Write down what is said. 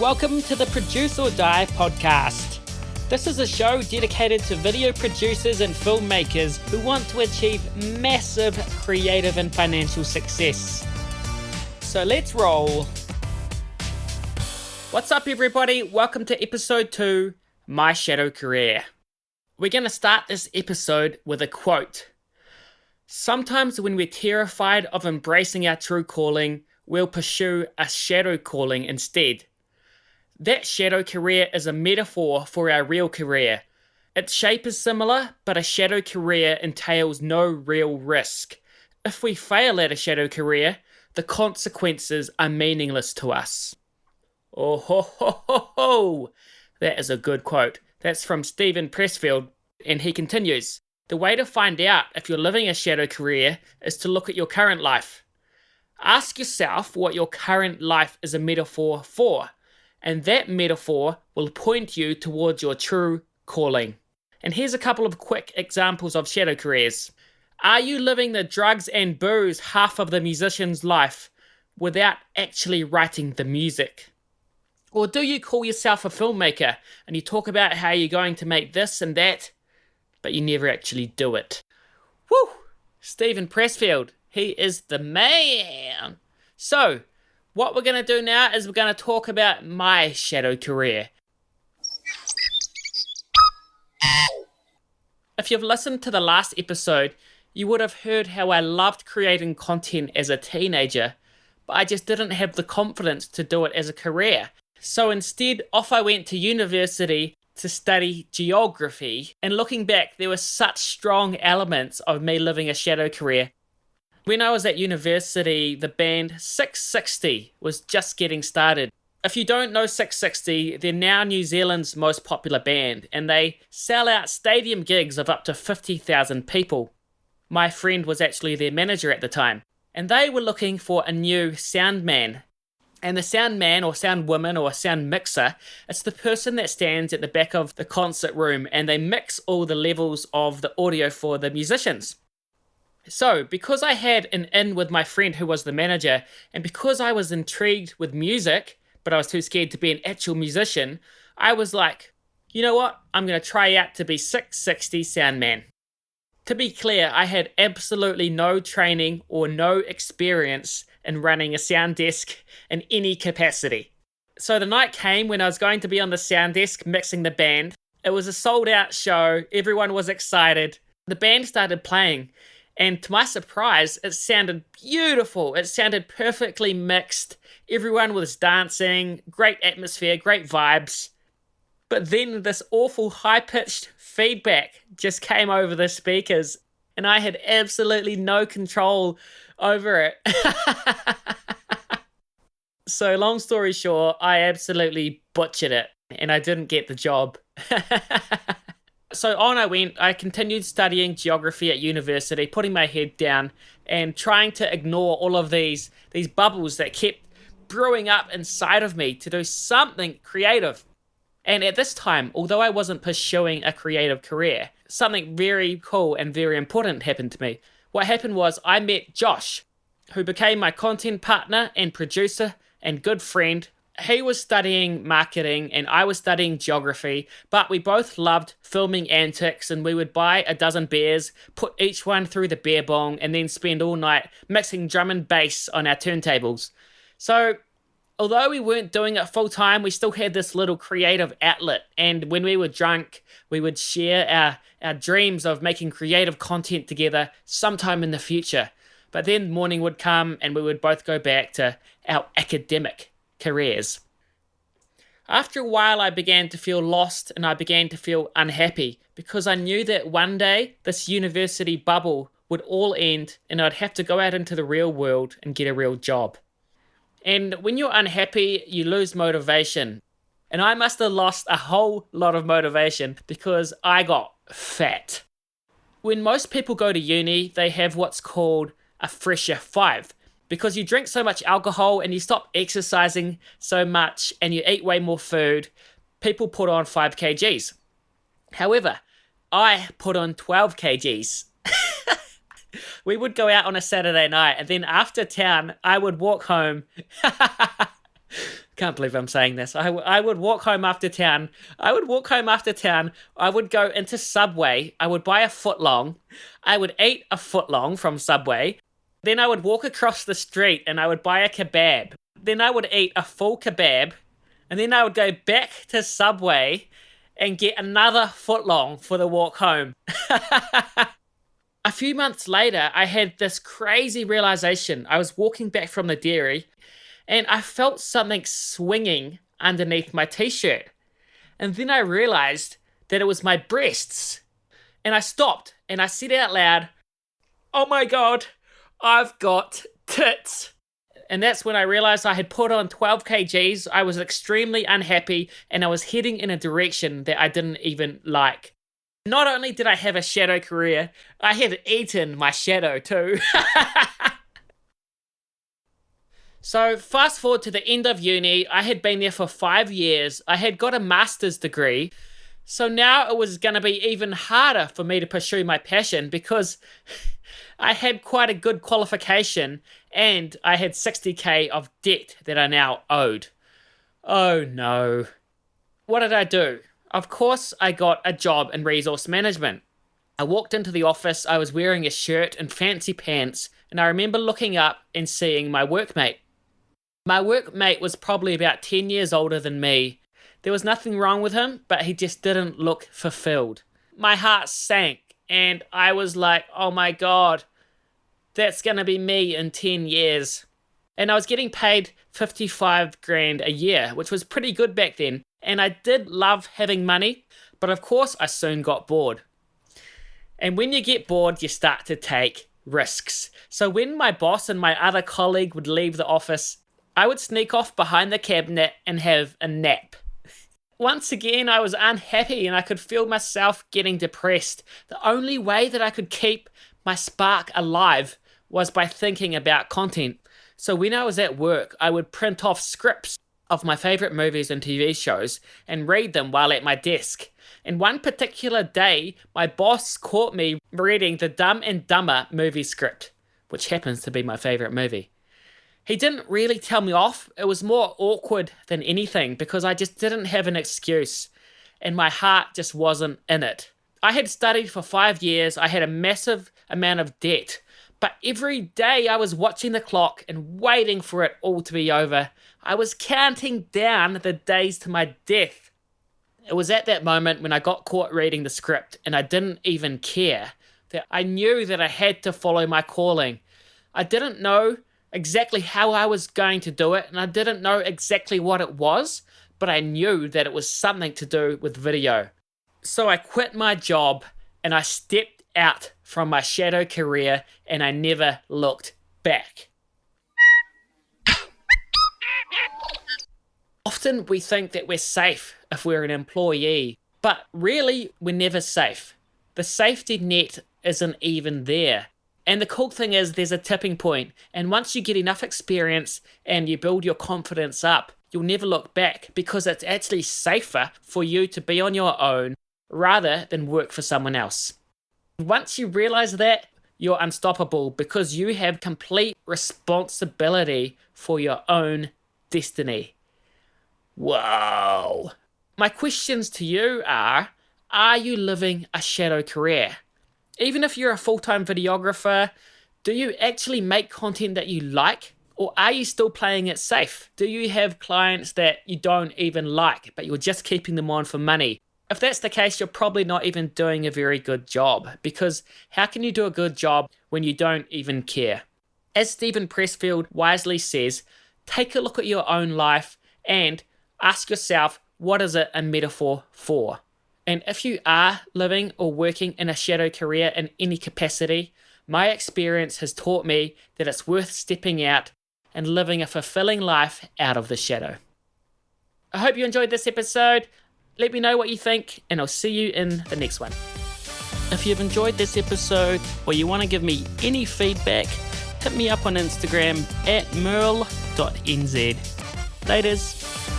Welcome to the Produce or Die podcast. This is a show dedicated to video producers and filmmakers who want to achieve massive creative and financial success. So let's roll. What's up, everybody? Welcome to episode 2, My Shadow Career. We're going to start this episode with a quote. Sometimes when we're terrified of embracing our true calling, we'll pursue a shadow calling instead. That shadow career is a metaphor for our real career. Its shape is similar, but a shadow career entails no real risk. If we fail at a shadow career, the consequences are meaningless to us. Oh ho ho ho ho! That is a good quote. That's from Pressfield, and he continues, the way to find out if you're living a shadow career is to look at your current life. Ask yourself what your current life is a metaphor for. And that metaphor will point you towards your true calling. And here's a couple of quick examples of shadow careers. Are you living the drugs and booze half of the musician's life without actually writing the music? Or do you call yourself a filmmaker and you talk about how you're going to make this and that, but you never actually do it? Woo! Pressfield, he is the man. So, what we're going to do now is we're going to talk about my shadow career. If you've listened to the last episode, you would have heard how I loved creating content as a teenager, but I just didn't have the confidence to do it as a career. So instead, off I went to university to study geography, and looking back, there were such strong elements of me living a shadow career. When I was at university, the band 660 was just getting started. If you don't know 660, they're now New Zealand's most popular band, and they sell out stadium gigs of up to 50,000 people. My friend was actually their manager at the time, and they were looking for a new sound man. And the sound man or sound woman or sound mixer, it's the person that stands at the back of the concert room and they mix all the levels of the audio for the musicians. So, because I had an in with my friend who was the manager, and because I was intrigued with music, but I was too scared to be an actual musician, I was like, you know what, I'm going to try out to be 660 sound man. To be clear, I had absolutely no training or no experience in running a sound desk in any capacity. So the night came when I was going to be on the sound desk mixing the band. It was a sold out show, everyone was excited. The band started playing. And to my surprise, it sounded beautiful. It sounded perfectly mixed. Everyone was dancing, great atmosphere, great vibes. But then this awful high-pitched feedback just came over the speakers, and I had absolutely no control over it. So long story short, I absolutely butchered it, and I didn't get the job. So on I went. I continued studying geography at university, putting my head down and trying to ignore all of these bubbles that kept brewing up inside of me to do something creative. And at this time, although I wasn't pursuing a creative career, something very cool and very important happened to me. What happened was I met Josh, who became my content partner and producer and good friend. He was studying marketing and I was studying geography, but we both loved filming antics, and we would buy a dozen beers, put each one through the beer bong, and then spend all night mixing drum and bass on our turntables. So, although we weren't doing it full time, we still had this little creative outlet, and when we were drunk, we would share our dreams of making creative content together sometime in the future. But then morning would come and we would both go back to our academic careers. After a while, I began to feel lost and I began to feel unhappy because I knew that one day this university bubble would all end and I'd have to go out into the real world and get a real job. And when you're unhappy, you lose motivation. And I must have lost a whole lot of motivation because I got fat. When most people go to uni, they have what's called a fresher 5. Because you drink so much alcohol and you stop exercising so much and you eat way more food, people put on 5 kgs. However, I put on 12 kgs. We would go out on a Saturday night, and then after town, I would walk home Can't believe I'm saying this. I would walk home after town. I would go into Subway. I would buy a footlong. I would eat a footlong from Subway. Then I would walk across the street and I would buy a kebab. Then I would eat a full kebab. And then I would go back to Subway and get another footlong for the walk home. A few months later, I had this crazy realization. I was walking back from the dairy and I felt something swinging underneath my t-shirt. And then I realized that it was my breasts. And I stopped and I said out loud, "Oh my God, I've got tits." And that's when I realized I had put on 12 kgs. I was extremely unhappy and I was heading in a direction that I didn't even like. Not only did I have a shadow career, I had eaten my shadow too. So fast forward to the end of uni, I had been there for 5 years. I had got a master's degree. So now it was going to be even harder for me to pursue my passion because I had quite a good qualification and I had 60k of debt that I now owed. Oh no. What did I do? Of course, I got a job in resource management. I walked into the office, I was wearing a shirt and fancy pants, and I remember looking up and seeing my workmate. My workmate was probably about 10 years older than me. There was nothing wrong with him, but he just didn't look fulfilled. My heart sank, and I was like, oh my God, that's going to be me in 10 years. And I was getting paid 55 grand a year, which was pretty good back then. And I did love having money, but of course I soon got bored. And when you get bored, you start to take risks. So when my boss and my other colleague would leave the office, I would sneak off behind the cabinet and have a nap. Once again, I was unhappy and I could feel myself getting depressed. The only way that I could keep my spark alive was by thinking about content. So when I was at work, I would print off scripts of my favorite movies and TV shows and read them while at my desk. And one particular day, my boss caught me reading the Dumb and Dumber movie script, which happens to be my favorite movie. He didn't really tell me off. It was more awkward than anything because I just didn't have an excuse and my heart just wasn't in it. I had studied for 5 years. I had a massive amount of debt. But every day I was watching the clock and waiting for it all to be over. I was counting down the days to my death. It was at that moment when I got caught reading the script and I didn't even care. That I knew that I had to follow my calling. I didn't know exactly how I was going to do it and I didn't know exactly what it was, but I knew that it was something to do with video. So I quit my job and I stepped out from my shadow career and I never looked back. Often we think that we're safe if we're an employee, but really we're never safe. The safety net isn't even there. And the cool thing is there's a tipping point, and once you get enough experience and you build your confidence up, you'll never look back because it's actually safer for you to be on your own rather than work for someone else. Once you realize that, you're unstoppable because you have complete responsibility for your own destiny. Whoa. My questions to you are you living a shadow career? Even if you're a full-time videographer, do you actually make content that you like? Or are you still playing it safe? Do you have clients that you don't even like, but you're just keeping them on for money? If that's the case, you're probably not even doing a very good job, because how can you do a good job when you don't even care? As Stephen Pressfield wisely says, take a look at your own life and ask yourself, what is it a metaphor for? And if you are living or working in a shadow career in any capacity, my experience has taught me that it's worth stepping out and living a fulfilling life out of the shadow. I hope you enjoyed this episode. Let me know what you think, and I'll see you in the next one. If you've enjoyed this episode or you want to give me any feedback, hit me up on Instagram at mearle.nz. Laters.